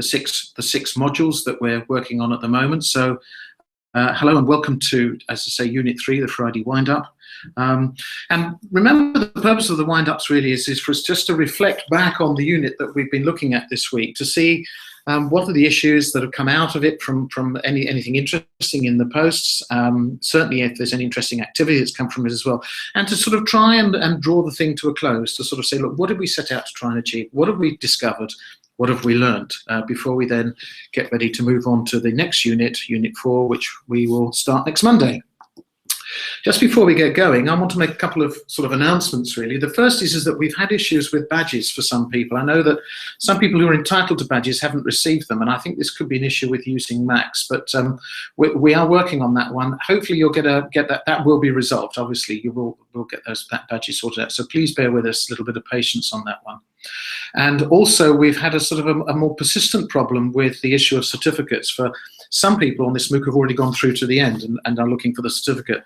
six modules that we're working on at the moment. So hello and welcome to, as I say, Unit 3, the Friday Windup. And remember, the purpose of the wind-ups really is for us just to reflect back on the unit that we've been looking at this week, to see what are the issues that have come out of it from anything interesting in the posts, certainly if there's any interesting activity that's come from it as well, and to sort of try and draw the thing to a close, to sort of say, look, what did we set out to try and achieve? What have we discovered? What have we learned? Before we then get ready to move on to the next unit, Unit 4, which we will start next Monday. Just before we get going, I want to make a couple of sort of announcements, really. The first is that we've had issues with badges for some people. I know that some people who are entitled to badges haven't received them, and I think this could be an issue with using Macs, but we are working on that one. Hopefully you'll get that. That will be resolved. Obviously, you will get those badges sorted out, so please bear with us, a little bit of patience on that one. And also, we've had a sort of a more persistent problem with the issue of certificates. For some people on this MOOC have already gone through to the end and are looking for the certificate.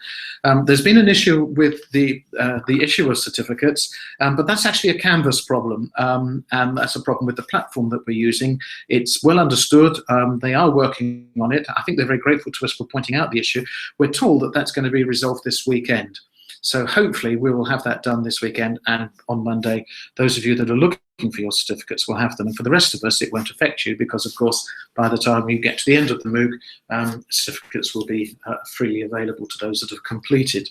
There's been an issue with the issue of certificates, but that's actually a Canvas problem, and that's a problem with the platform that we're using. It's well understood. They are working on it. I think they're very grateful to us for pointing out the issue. We're told that that's going to be resolved this weekend. So hopefully we will have that done this weekend, and on Monday, those of you that are looking for your certificates will have them. And for the rest of us, it won't affect you because, of course, by the time you get to the end of the MOOC, certificates will be freely available to those that have completed.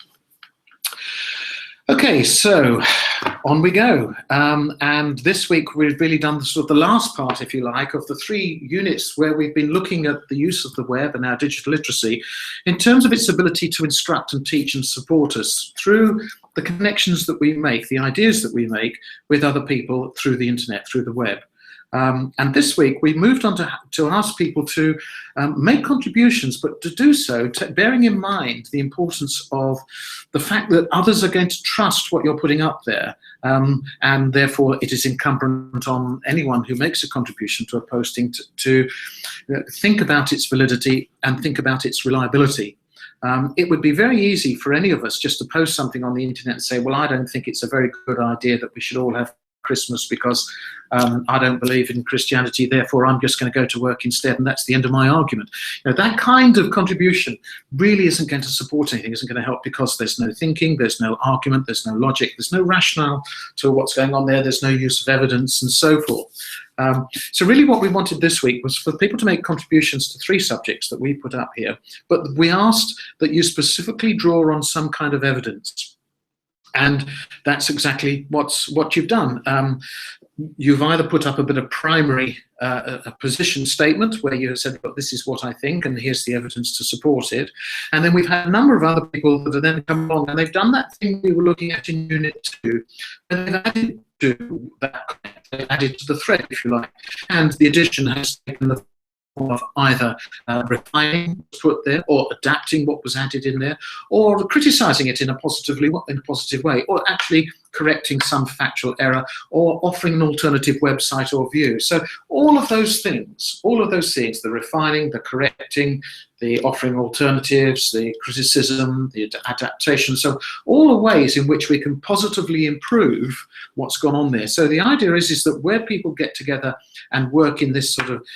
Okay, so on we go. And this week we've really done sort of the last part, if you like, of the 3 units where we've been looking at the use of the web and our digital literacy in terms of its ability to instruct and teach and support us through the connections that we make, the ideas that we make with other people through the internet, through the web. And this week we moved on to ask people to make contributions, but to do so bearing in mind the importance of the fact that others are going to trust what you're putting up there, and therefore it is incumbent on anyone who makes a contribution to a posting to think about its validity and think about its reliability. It would be very easy for any of us just to post something on the internet and say, well, I don't think it's a very good idea that we should all have Christmas because I don't believe in Christianity, therefore I'm just going to go to work instead, and that's the end of my argument. You know, that kind of contribution really isn't going to support anything, isn't going to help, because there's no thinking, there's no argument, there's no logic, there's no rationale to what's going on there, there's no use of evidence and so forth. So really what we wanted this week was for people to make contributions to 3 subjects that we put up here, but we asked that you specifically draw on some kind of evidence. And that's exactly what you've done. You've either put up a bit of primary a position statement where you have said, look, this is what I think, and here's the evidence to support it. And then we've had a number of other people that have then come along, and they've done that thing we were looking at in Unit 2, and they've added to that, they've added to the thread, if you like. And the addition has taken the of either refining what was put there, or adapting what was added in there, or criticising it in a positive way, or actually correcting some factual error, or offering an alternative website or view. So all of those things, the refining, the correcting, the offering alternatives, the criticism, the adaptation, so all the ways in which we can positively improve what's gone on there. So the idea is that where people get together and work in this sort of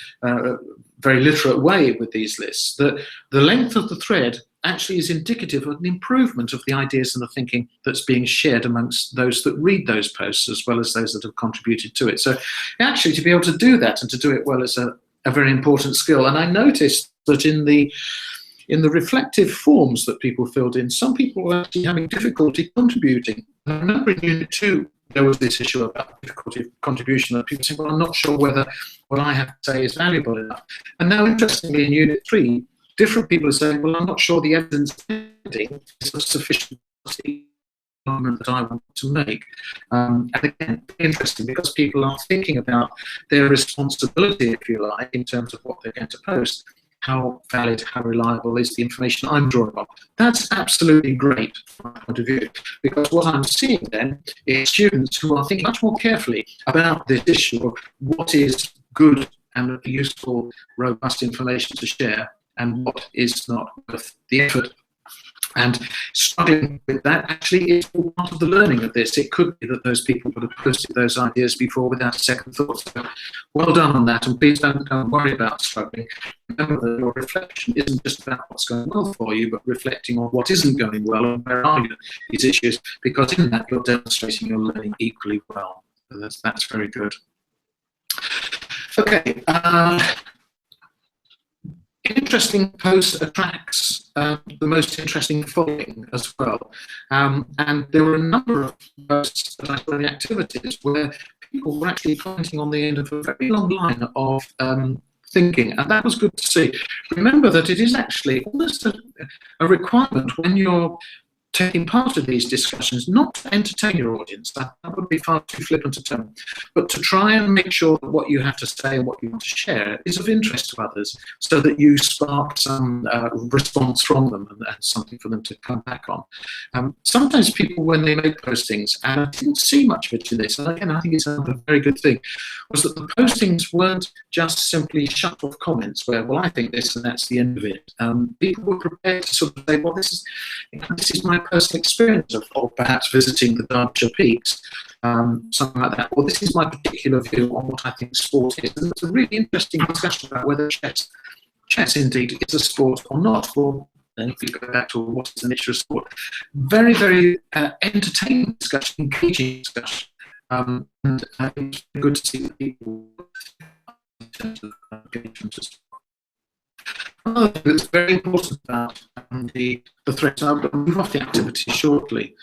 very literate way with these lists, that the length of the thread actually is indicative of an improvement of the ideas and the thinking that's being shared amongst those that read those posts, as well as those that have contributed to it. So actually to be able to do that and to do it well is a very important skill. And I noticed that in the reflective forms that people filled in, some people were actually having difficulty contributing. I remember in Unit 2, there was this issue about difficulty of contribution, that people saying, well, I'm not sure whether what I have to say is valuable enough. And now, interestingly, in Unit 3, different people are saying, well, I'm not sure the evidence is of sufficient argument that I want to make. And again, interesting, because people are thinking about their responsibility, if you like, in terms of what they're going to post. How valid, how reliable is the information I'm drawing on? That's absolutely great from my point of view, because what I'm seeing then is students who are thinking much more carefully about this issue of what is good and useful, robust information to share, and what is not worth the effort And struggling with that actually is all part of the learning of this. It could be that those people would have posted those ideas before without a second thought. So well done on that, and please don't worry about struggling. Remember that your reflection isn't just about what's going well for you, but reflecting on what isn't going well and where are these issues, because in that you're demonstrating you're learning equally well. So that's very good. Okay. Interesting post attracts the most interesting following as well. And there were a number of posts that I saw in the activities where people were actually commenting on the end of a very long line of thinking, and that was good to see. Remember that it is actually almost a requirement when you're taking part of these discussions, not to entertain your audience, that would be far too flippant a term, but to try and make sure that what you have to say and what you want to share is of interest to others, so that you spark some response from them and something for them to come back on. Sometimes people, when they make postings, and I didn't see much of it in this, and again, I think it's a very good thing, was that the postings weren't just simply shut off comments where, well, I think this and that's the end of it. People were prepared to sort of say, well, this is my personal experience of perhaps visiting the Derbyshire Peaks, something like that. Well, this is my particular view on what I think sport is. And it's a really interesting discussion about whether chess indeed is a sport or not. For then if we go back to what is the nature of sport, very, very entertaining discussion, engaging discussion, and it's good to see that people in terms of engagement as well. Another thing that's very important about the threats, and I'll move off the activity shortly,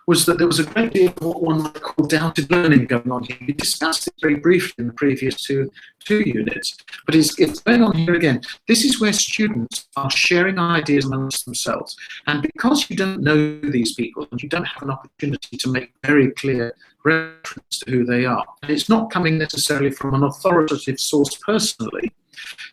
was that there was a great deal of what one might call doubted learning going on here. We discussed it very briefly in the previous two units, but it's going on here again. This is where students are sharing ideas amongst themselves, and because you don't know these people and you don't have an opportunity to make very clear reference to who they are, and it's not coming necessarily from an authoritative source personally,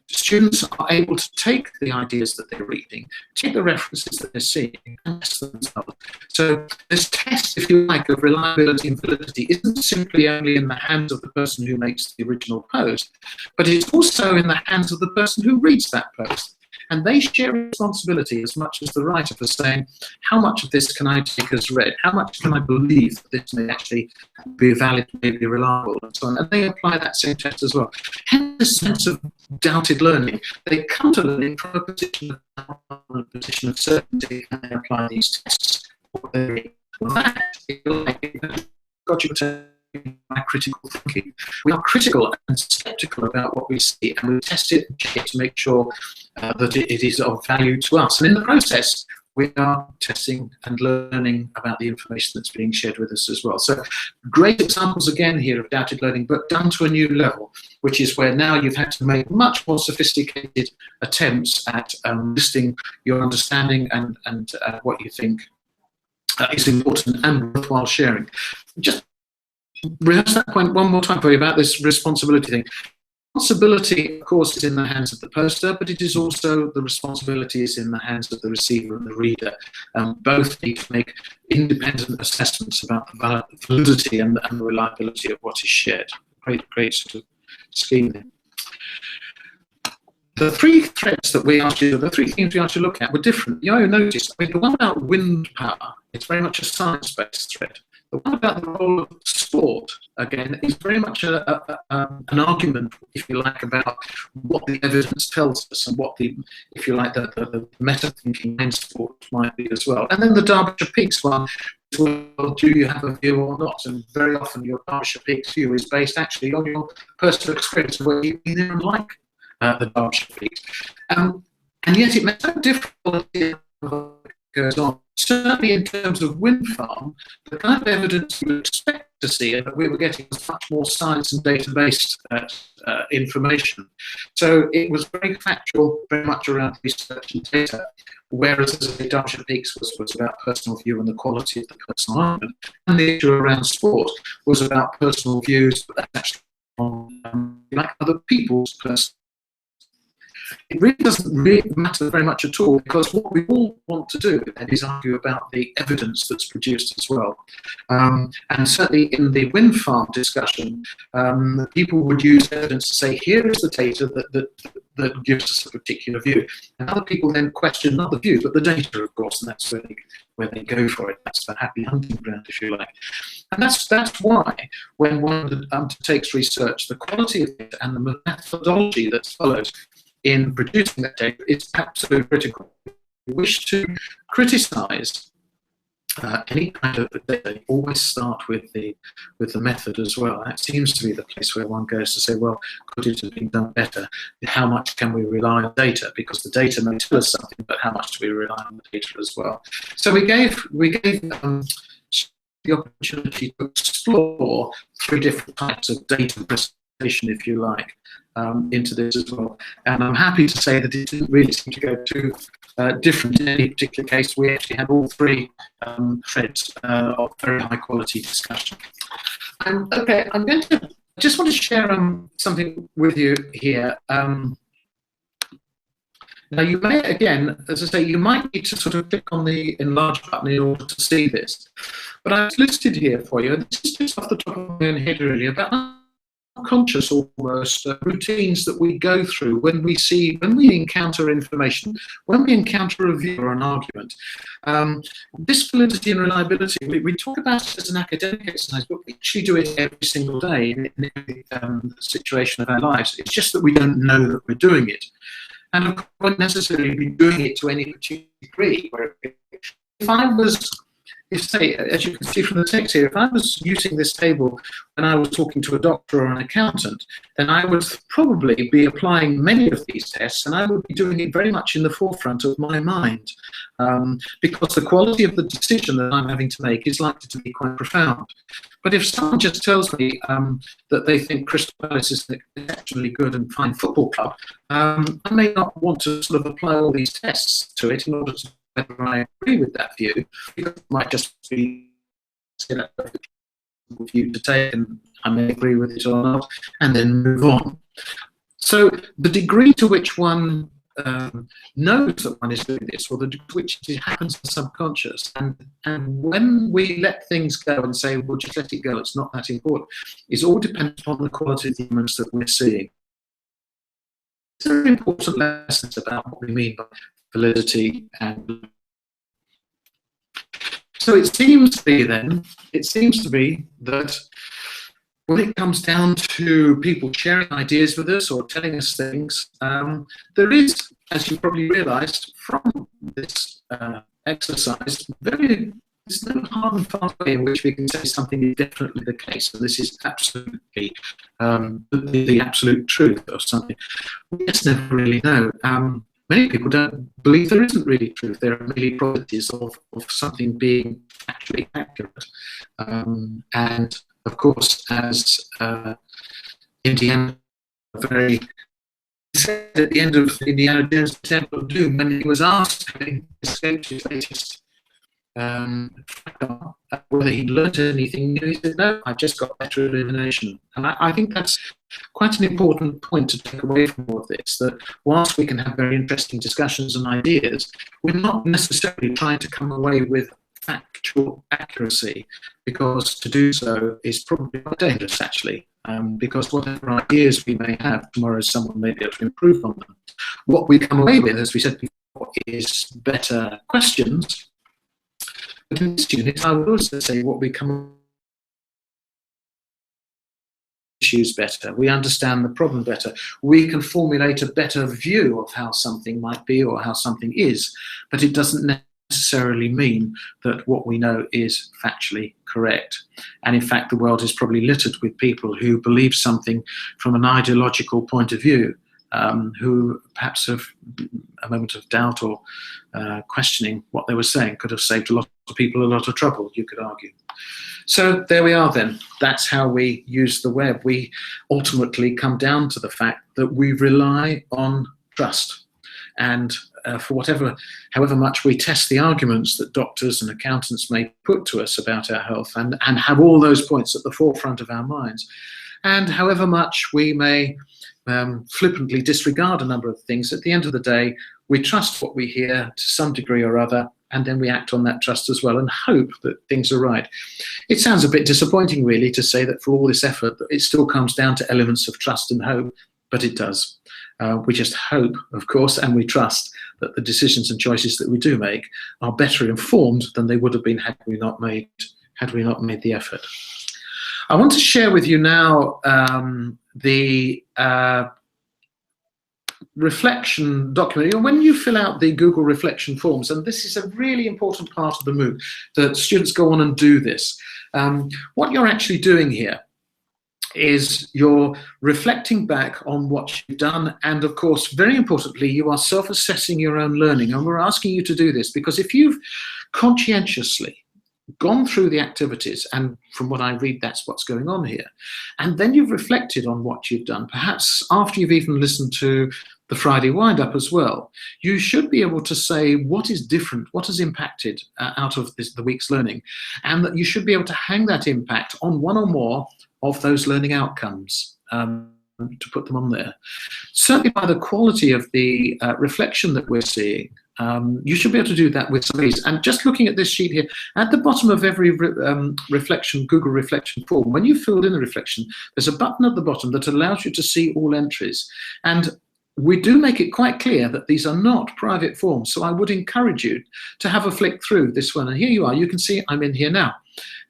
students are able to take the ideas that they're reading, take the references that they're seeing, and test themselves. So this test, if you like, of reliability and validity isn't simply only in the hands of the person who makes the original post, but it's also in the hands of the person who reads that post. And they share responsibility as much as the writer for saying, how much of this can I take as read? How much can I believe that this may actually be valid, may be reliable, and so on. And they apply that same test as well. Hence this sense of doubted learning. They come to learning from a position of certainty, and they apply these tests. That is like, got you to critical thinking. We are critical and skeptical about what we see, and we test it and check it to make sure that it is of value to us. And in the process, we are testing and learning about the information that's being shared with us as well. So great examples again here of doubted learning, but done to a new level, which is where now you've had to make much more sophisticated attempts at listing your understanding and what you think is important and worthwhile sharing. Just rehearse that point one more time for you about this responsibility thing. Responsibility, of course, is in the hands of the poster, but it is also the responsibility is in the hands of the receiver and the reader. Both need to make independent assessments about the validity and the reliability of what is shared. Great sort of scheme there. The three threads that we asked you, the three themes we asked you to look at were different. You notice, I mean, the one about wind power, it's very much a science-based thread. The one about the role of sport, again, is very much an argument, if you like, about what the evidence tells us and what the, if you like, the meta-thinking in sport might be as well. And then the Derbyshire Peaks one, well, do you have a view or not? And very often your Derbyshire Peaks view is based actually on your personal experience of where you've been there and like the Derbyshire Peaks. And yet it makes no difference what goes on. Certainly in terms of wind farm, the kind of evidence you would expect to see and that we were getting was much more science and data-based information. So it was very factual, very much around research and data, whereas the Derbyshire Peaks was about personal view and the quality of the personal argument. And the issue around sport was about personal views, but that's actually on like other people's personal. It really doesn't really matter very much at all, because what we all want to do then is argue about the evidence that's produced as well. And certainly in the wind farm discussion, people would use evidence to say, here is the data that that gives us a particular view. And other people then question not the view, but the data, of course, and that's where they go for it. That's the happy hunting ground, if you like. And that's why, when one undertakes research, the quality of it and the methodology that follows in producing that data is absolutely critical. If you wish to criticize any kind of data, always start with the method as well. That seems to be the place where one goes to say, well, could it have been done better? How much can we rely on data? Because the data may tell us something, but how much do we rely on the data as well? So we gave the opportunity to explore 3 different types of data presentation, if you like, into this as well. And I'm happy to say that it didn't really seem to go too different in any particular case. We actually had all 3 threads of very high quality discussion. Okay, I just want to share something with you here. Now you may, again, as I say, you might need to sort of click on the enlarge button in order to see this. But I've listed here for you, and this is just off the top of my head really, about unconscious almost routines that we go through when we encounter information, when we encounter a view or an argument. This validity and reliability, we talk about it as an academic exercise, but we actually do it every single day in every situation of our lives. It's just that we don't know that we're doing it. And of course, we won't necessarily be doing it to any particular degree. If I was, say, as you can see from the text here, if I was using this table when I was talking to a doctor or an accountant, then I would probably be applying many of these tests, and I would be doing it very much in the forefront of my mind, because the quality of the decision that I'm having to make is likely to be quite profound. But if someone just tells me that they think Crystal Palace is an exceptionally good and fine football club, I may not want to sort of apply all these tests to it in order to whether I agree with that view, because it might just be a view to take, and I may agree with it or not, and then move on. So the degree to which one knows that one is doing this, or the degree to which it happens in the subconscious, and when we let things go and say, well, just let it go, it's not that important, is all dependent upon the quality of the elements that we're seeing. It's very important lessons about what we mean by validity. And so it seems to be that when it comes down to people sharing ideas with us or telling us things, there is, as you probably realized from this exercise, there's no hard and fast way in which we can say something is definitely the case, and this is absolutely the absolute truth of something. We just never really know. Many people don't believe there isn't really truth. There are merely properties of something being actually accurate. And of course, as Indiana said at the end of Indiana Jones' Temple of Doom, when he was asked, having escaped his latest whether he'd learned anything new, he said, no, I've just got better illumination. And I think that's quite an important point to take away from all of this, that whilst we can have very interesting discussions and ideas, we're not necessarily trying to come away with factual accuracy, because to do so is probably quite dangerous, actually, because whatever ideas we may have, tomorrow someone may be able to improve on them. What we come away with, as we said before, is better questions. But in this unit, I would also say what we come issues better. We understand the problem better. We can formulate a better view of how something might be or how something is, but it doesn't necessarily mean that what we know is factually correct. And in fact, the world is probably littered with people who believe something from an ideological point of view, who perhaps have a moment of doubt or questioning what they were saying could have saved a lot of people a lot of trouble, you could argue. So there we are then. That's how we use the web. We ultimately come down to the fact that we rely on trust. And for however much we test the arguments that doctors and accountants may put to us about our health, and have all those points at the forefront of our minds, and however much we may flippantly disregard a number of things, at the end of the day, we trust what we hear to some degree or other, and then we act on that trust as well and hope that things are right. It sounds a bit disappointing, really, to say that for all this effort, it still comes down to elements of trust and hope, but it does. We just hope, of course, and we trust that the decisions and choices that we do make are better informed than they would have been had we not made the effort. I want to share with you now the reflection document. When you fill out the Google reflection forms, and this is a really important part of the MOOC, that students go on and do this. What you're actually doing here is you're reflecting back on what you've done, and of course, very importantly, you are self-assessing your own learning. And we're asking you to do this because if you've conscientiously gone through the activities, and from what I read, that's what's going on here, and then you've reflected on what you've done, perhaps after you've even listened to the Friday Windup as well, you should be able to say what is different, what has impacted out of the week's learning, and that you should be able to hang that impact on one or more of those learning outcomes, to put them on there. Certainly by the quality of the reflection that we're seeing, you should be able to do that with some ease. And just looking at this sheet here, at the bottom of every Google reflection form, when you filled in the reflection, there's a button at the bottom that allows you to see all entries. And we do make it quite clear that these are not private forms. So I would encourage you to have a flick through this one. And here you are, you can see I'm in here now.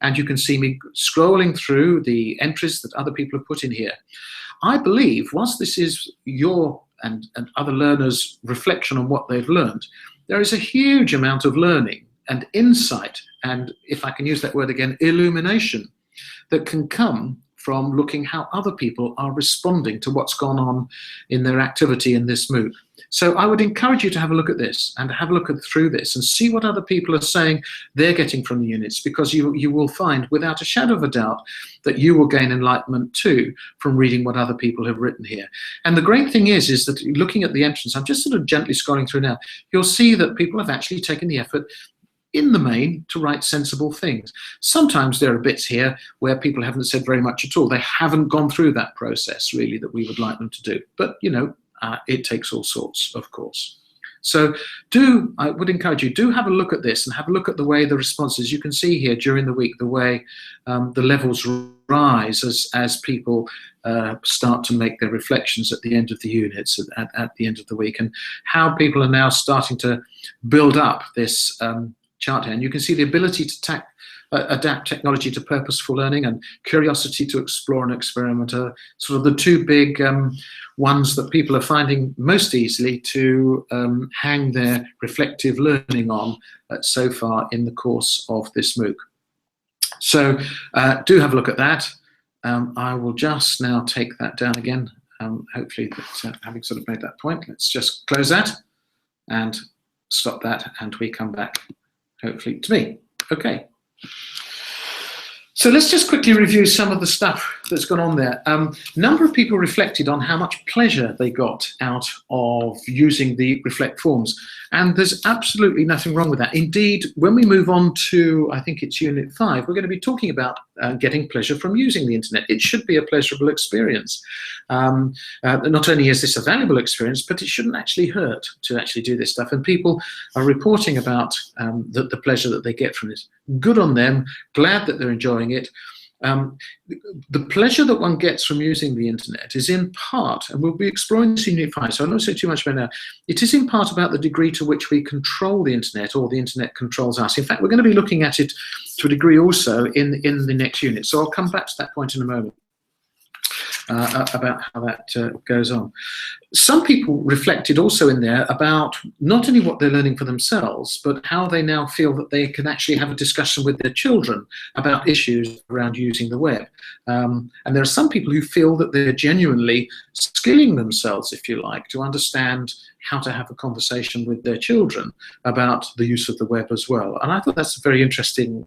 And you can see me scrolling through the entries that other people have put in here. I believe once this is your and other learners' reflection on what they've learned, there is a huge amount of learning and insight, and if I can use that word again, illumination, that can come from looking how other people are responding to what's gone on in their activity in this MOOC. So I would encourage you to have a look at this and have a look through this and see what other people are saying they're getting from the units, because you will find without a shadow of a doubt that you will gain enlightenment too from reading what other people have written here. And the great thing is that looking at the entrance, I'm just sort of gently scrolling through now, you'll see that people have actually taken the effort in the main to write sensible things. Sometimes there are bits here where people haven't said very much at all. They haven't gone through that process really that we would like them to do. But you know, it takes all sorts, of course. So I would encourage you, do have a look at this and have a look at the way the responses, you can see here during the week, the way the levels rise as people start to make their reflections at the end of the units, at the end of the week, and how people are now starting to build up this chart here. And you can see the ability to adapt technology to purposeful learning and curiosity to explore and experiment are sort of the two big ones that people are finding most easily to hang their reflective learning on so far in the course of this MOOC. So do have a look at that. I will just now take that down again. Hopefully, having sort of made that point, let's just close that and stop that, and we come back hopefully to me. Okay. So let's just quickly review some of the stuff that's gone on there. Number of people reflected on how much pleasure they got out of using the reflect forms. And there's absolutely nothing wrong with that. Indeed, when we move on to, I think it's Unit 5, we're going to be talking about getting pleasure from using the internet. It should be a pleasurable experience. Not only is this a valuable experience, but it shouldn't actually hurt to actually do this stuff. And people are reporting about the pleasure that they get from this. Good on them, glad that they're enjoying it. The pleasure that one gets from using the internet is in part, and we'll be exploring this in Unit 5, so I won't say too much about now, it is in part about the degree to which we control the internet or the internet controls us. In fact, we're going to be looking at it to a degree also in the next unit, so I'll come back to that point in a moment. About how that goes on. Some people reflected also in there about not only what they're learning for themselves, but how they now feel that they can actually have a discussion with their children about issues around using the web. And there are some people who feel that they're genuinely skilling themselves, if you like, to understand how to have a conversation with their children about the use of the web as well. And I thought that's a very interesting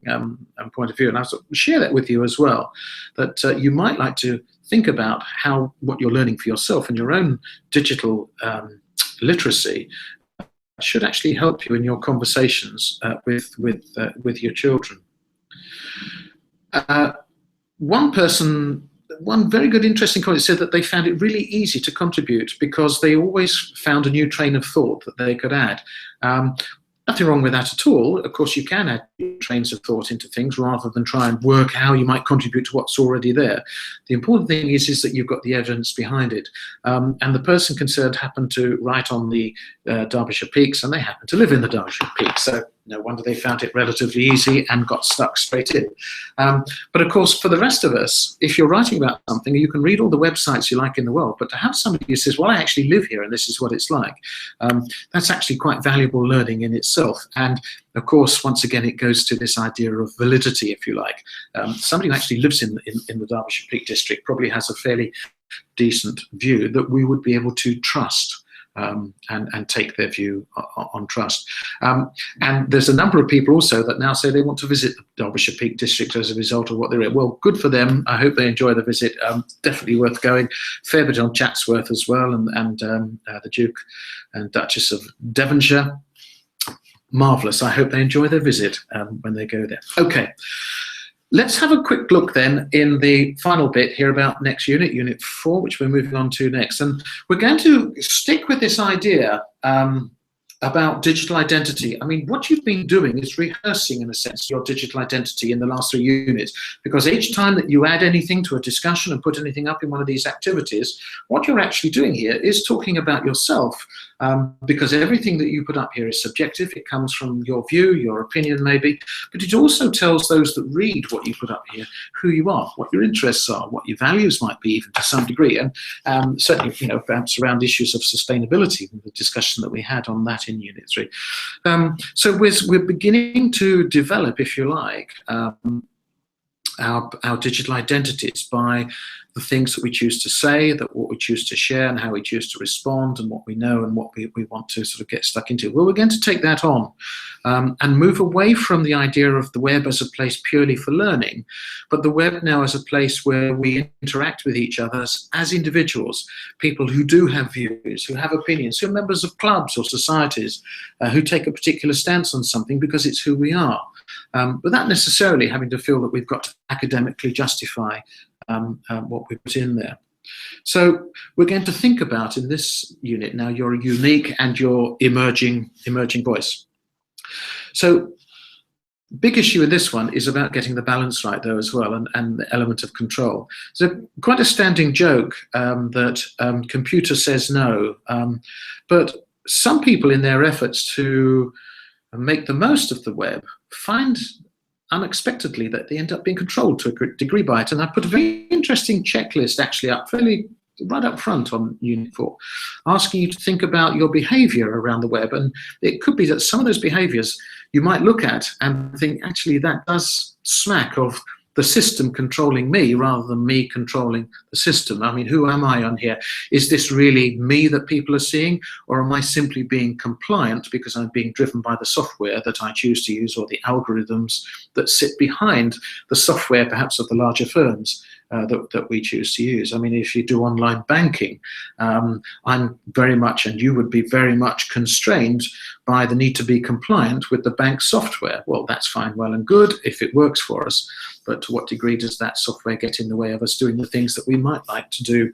point of view. And I sort of share that with you as well, that you might like to think about how what you're learning for yourself and your own digital literacy should actually help you in your conversations with your children. One very good, interesting comment said that they found it really easy to contribute because they always found a new train of thought that they could add. Nothing wrong with that at all. Of course, you can add trains of thought into things rather than try and work how you might contribute to what's already there. The important thing is that you've got the evidence behind it. And the person concerned happened to write on the Derbyshire Peaks, and they happen to live in the Derbyshire Peaks. So no wonder they found it relatively easy and got stuck straight in. But of course, for the rest of us, if you're writing about something, you can read all the websites you like in the world, but to have somebody who says, well, I actually live here and this is what it's like, that's actually quite valuable learning in itself. And of course, once again, it goes to this idea of validity, if you like. Somebody who actually lives in the Derbyshire Peak District probably has a fairly decent view that we would be able to trust. And take their view on trust. And there's a number of people also that now say they want to visit the Derbyshire Peak District as a result of what they're in. Well, good for them. I hope they enjoy the visit. Definitely worth going. Fair bit on Chatsworth as well, and the Duke and Duchess of Devonshire. Marvellous. I hope they enjoy their visit when they go there. Okay. Let's have a quick look then in the final bit here about next unit, Unit 4, which we're moving on to next. And we're going to stick with this idea about digital identity. I mean, what you've been doing is rehearsing, in a sense, your digital identity in the last 3 units, because each time that you add anything to a discussion and put anything up in one of these activities, what you're actually doing here is talking about yourself, because everything that you put up here is subjective. It comes from your view, your opinion maybe, but it also tells those that read what you put up here who you are, what your interests are, what your values might be, even to some degree, and certainly, you know, perhaps around issues of sustainability, the discussion that we had on that in Unit 3. So we're beginning to develop, if you like, our digital identities by the things that we choose to say, that what we choose to share, and how we choose to respond, and what we know and what we want to sort of get stuck into. Well, we're going to take that on and move away from the idea of the web as a place purely for learning, but the web now as a place where we interact with each other as individuals, people who do have views, who have opinions, who are members of clubs or societies, who take a particular stance on something because it's who we are, without necessarily having to feel that we've got to academically justify what we put in there. So we're going to think about in this unit now your unique and your emerging voice. So big issue in this one is about getting the balance right though as well, and the element of control. So quite a standing joke that computer says no, but some people in their efforts to make the most of the web find unexpectedly that they end up being controlled to a degree by it. And I put a very interesting checklist actually up fairly right up front on Unit 4, asking you to think about your behavior around the web. And it could be that some of those behaviors you might look at and think, actually, that does smack of the system controlling me rather than me controlling the system. I mean, who am I on here? Is this really me that people are seeing, or am I simply being compliant because I'm being driven by the software that I choose to use, or the algorithms that sit behind the software, perhaps of the larger firms that we choose to use? I mean, if you do online banking, I'm very much, and you would be very much constrained by the need to be compliant with the bank software. Well, that's fine, well and good if it works for us, but to what degree does that software get in the way of us doing the things that we might like to do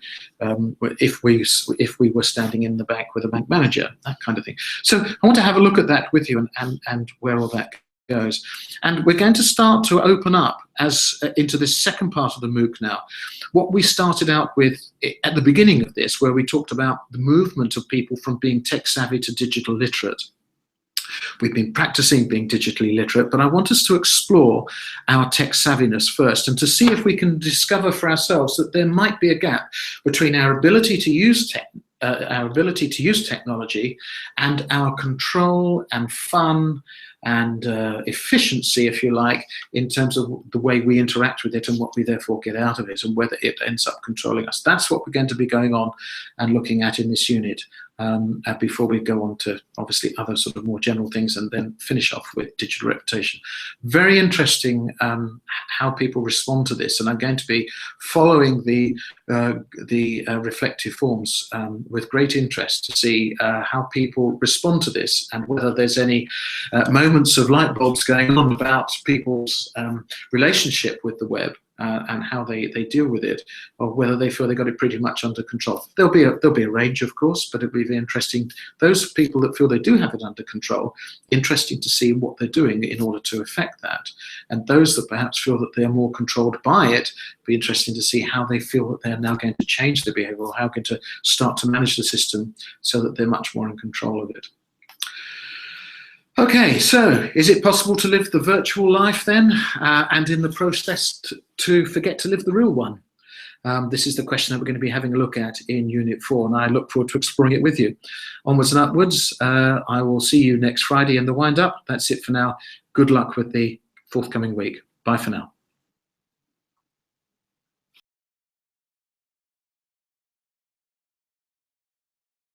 if we were standing in the bank with a bank manager, that kind of thing. So I want to have a look at that with you and where all that goes. And we're going to start to open up into this second part of the MOOC now. What we started out with at the beginning of this, where we talked about the movement of people from being tech savvy to digital literate. We've been practicing being digitally literate, but I want us to explore our tech savviness first and to see if we can discover for ourselves that there might be a gap between our ability to use technology and our control and fun and efficiency, if you like, in terms of the way we interact with it and what we therefore get out of it and whether it ends up controlling us. That's what we're going to be going on and looking at in this unit before we go on to obviously other sort of more general things and then finish off with digital reputation. Very interesting how people respond to this, and I'm going to be following the reflective forms with great interest to see how people respond to this and whether there's any moments of light bulbs going on about people's relationship with the web and how they deal with it, or whether they feel they got it pretty much under control. There'll be a range, of course, but it'll be very interesting. Those people that feel they do have it under control, interesting to see what they're doing in order to affect that. And those that perhaps feel that they're more controlled by it, be interesting to see how they feel that they're now going to change their behavior, or how going to start to manage the system so that they're much more in control of it. Okay, so is it possible to live the virtual life then, and in the process to forget to live the real one? This is the question that we're going to be having a look at in Unit 4, and I look forward to exploring it with you. Onwards and upwards, I will see you next Friday in the wind-up. That's it for now. Good luck with the forthcoming week. Bye for now.